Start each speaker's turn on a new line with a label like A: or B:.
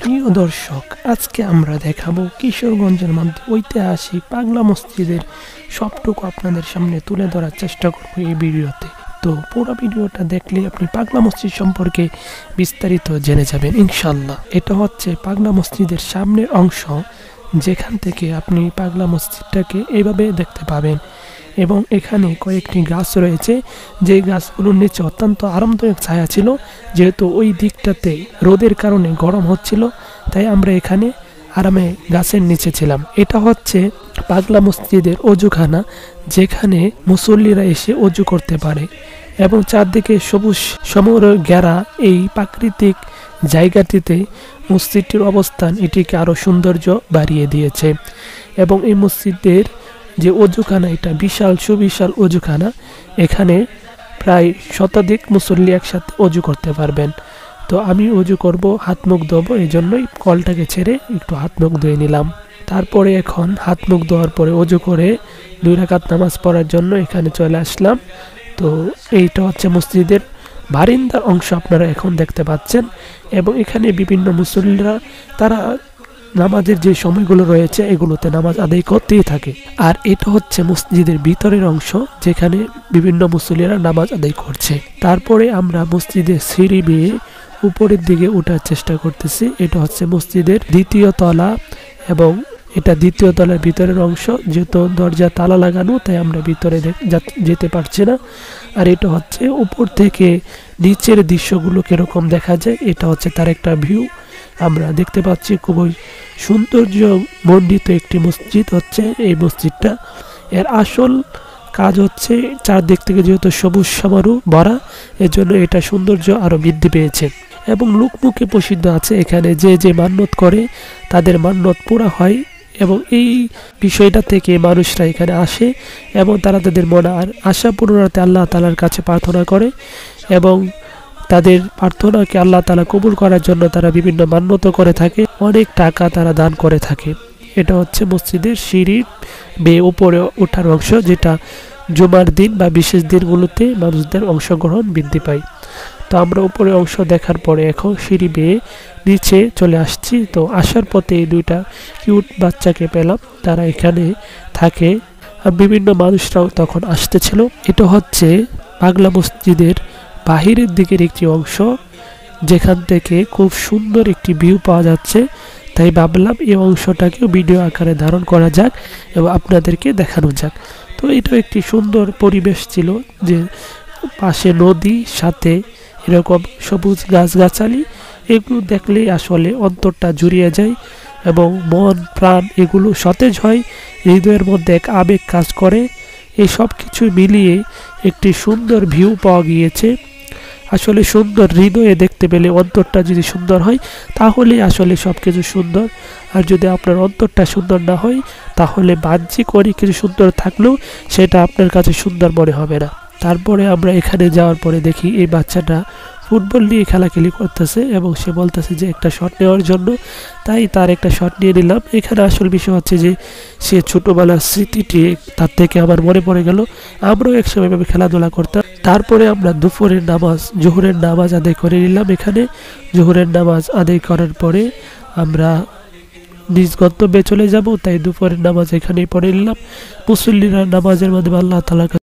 A: প্রিয় দর্শক, আজকে আমরা দেখাবো কিশোরগঞ্জের মধ্যে ঐতিহাসিক পাগলা মসজিদের সবটুকু আপনাদের সামনে তুলে ধরার চেষ্টা করবো এই ভিডিওতে। তো পুরো ভিডিওটা দেখলে আপনি পাগলা মসজিদ সম্পর্কে বিস্তারিত জেনে যাবেন ইনশাল্লাহ। এটা হচ্ছে পাগলা মসজিদের সামনের অংশ, যেখান থেকে আপনি পাগলা মসজিদটাকে এইভাবে দেখতে পাবেন এবং এখানে কয়েকটি গাছ রয়েছে, যে গাছগুলোর নিচে অত্যন্ত আরামদায়ক ছায়া ছিল। যেহেতু ওই দিকটাতে রোদের কারণে গরম হচ্ছিল, তাই আমরা এখানে আরামে গাছের নিচে ছিলাম। এটা হচ্ছে পাগলা মসজিদের অজুখানা, যেখানে মুসল্লিরা এসে অজু করতে পারে এবং চারদিকে সবুজ সমর ঘেরা এই প্রাকৃতিক জায়গাটিতে মসজিদটির অবস্থান এটিকে আরও সৌন্দর্য বাড়িয়ে দিয়েছে। এবং এই মসজিদের যে অজুখানা, এটা বিশাল সুবিশাল অজুখানা। এখানে প্রায় শতাধিক মুসল্লি একসাথে অজু করতে পারবেন। তো আমি অজু করব, হাত মুখ ধোবো, এই জন্যই কলটাকে ছেড়ে একটু হাত মুখ ধুয়ে নিলাম। তারপরে এখন হাত মুখ ধোয়ার পরে অজু করে 2 রাকাত নামাজ পড়ার জন্য এখানে চলে আসলাম। তো এইটা হচ্ছে মসজিদের বারিন্দার অংশ আপনারা এখন দেখতে পাচ্ছেন। এবং এখানে বিভিন্ন মুসল্লিরা তারা নামাজের যে সময়গুলো রয়েছে এগুলোতে নামাজ আদায় করতেই থাকে। আর এটা হচ্ছে মসজিদের ভিতরের অংশ, যেখানে বিভিন্ন মুসল্লিরা নামাজ আদায় করছে। তারপরে আমরা মসজিদের সিঁড়ি বেয়ে উপরের দিকে ওঠার চেষ্টা করতেছি। এটা হচ্ছে মসজিদের 2য় তলা এবং এটা 2য় তলার ভিতরের অংশ। যেহেতু দরজা তালা লাগানো, তাই আমরা ভিতরে যেতে পারছি না। আর এটা হচ্ছে উপর থেকে নিচের দৃশ্যগুলো কিরকম দেখা যায়, এটা হচ্ছে তার একটা ভিউ আমরা দেখতে পাচ্ছি। খুবই সৌন্দর্য মণ্ডিত একটি মসজিদ হচ্ছে এই মসজিদটা। এর আসল কাজ হচ্ছে চারদিক থেকে যেহেতু সবুজ সমারোহ ভরা, এজন্য এটা সৌন্দর্য আরও বৃদ্ধি পেয়েছে। এবং লোকমুখে প্রসিদ্ধ আছে, এখানে যে যে মান্যত করে তাদের মান্যত পুরা হয়। এবং এই বিষয়টা থেকে মানুষরা এখানে আসে এবং তারা তাদের মনের আশা পূরণার্থে আল্লাহ তাআলার কাছে প্রার্থনা করে এবং তাদের প্রার্থনাকে আল্লাহ তাআলা কবুল করার জন্য তারা বিভিন্ন মান্যত করে থাকে, অনেক টাকা তারা দান করে থাকে। এটা হচ্ছে মসজিদের সিঁড়ির বেয়ে উপরে ওঠার অংশ, যেটা জুমার দিন বা বিশেষ দিনগুলোতে মানুষদের অংশগ্রহণ বৃদ্ধি পায়। তো আমরা উপরে অংশ দেখার পরে এখন সিঁড়ি বেয়ে নিচে চলে আসছি। তো আসার পথে এই 2টা কিউট বাচ্চাকে পেলাম, তারা এখানে থাকে। আর বিভিন্ন মানুষরাও তখন আসতেছিল। এটা হচ্ছে পাগলা মসজিদের বাহিরের দিকের একটি অংশ, যেখান থেকে খুব সুন্দর একটি ভিউ পাওয়া যাচ্ছে। তাই ভাবলাম এই অংশটাকেও ভিডিও আকারে ধারণ করা যাক এবং আপনাদেরকে দেখানো যাক। তো এটা একটি সুন্দর পরিবেশ ছিল, যে পাশে নদী, সাথে এরকম সবুজ গাছগাছালি, এগুলো দেখলেই আসলে অন্তরটা জুড়িয়ে যায় এবং মন প্রাণ এগুলো সতেজ হয়, হৃদয়ের মধ্যে এক আবেগ কাজ করে। এই সব কিছু মিলিয়ে একটি সুন্দর ভিউ পাওয়া গিয়েছে। আসলে সুন্দর হৃদয়ে দেখতে পেলে অন্তরটা যদি সুন্দর হয় তাহলে আসলে সব কিছু সুন্দর। আর যদি আপনার অন্তরটা সুন্দর না হয় তাহলে বাহ্যিক অনেক কিছু সুন্দর থাকলেও সেটা আপনার কাছে সুন্দর মনে হবে না। তারপরে আমরা এখানে যাওয়ার পরে দেখি এই বাচ্চাটা ফুটবল নিয়ে খেলাখেলি করতেছে এবং সে বলতেছে যে একটা শট নেওয়ার জন্য, তাই তার একটা শট নিয়ে নিলাম। এখানে আসল বিষয় হচ্ছে যে সে ছোটোবেলার স্মৃতিটি তার থেকে আমার মনে পড়ে গেল, আমরাও একসময় এভাবে খেলাধুলা করতাম। তারপরে আমরা দুপুরের নামাজ, জোহরের নামাজ আদায় করে নিলাম। এখানে জোহরের নামাজ আদায় করার পরে আমরা নিজ গন্তব্যে চলে যাব, তাই দুপুরের নামাজ এখানেই পড়ে নিলাম। মুসল্লিরা নামাজের মাধ্যমে আল্লাহ তাআলার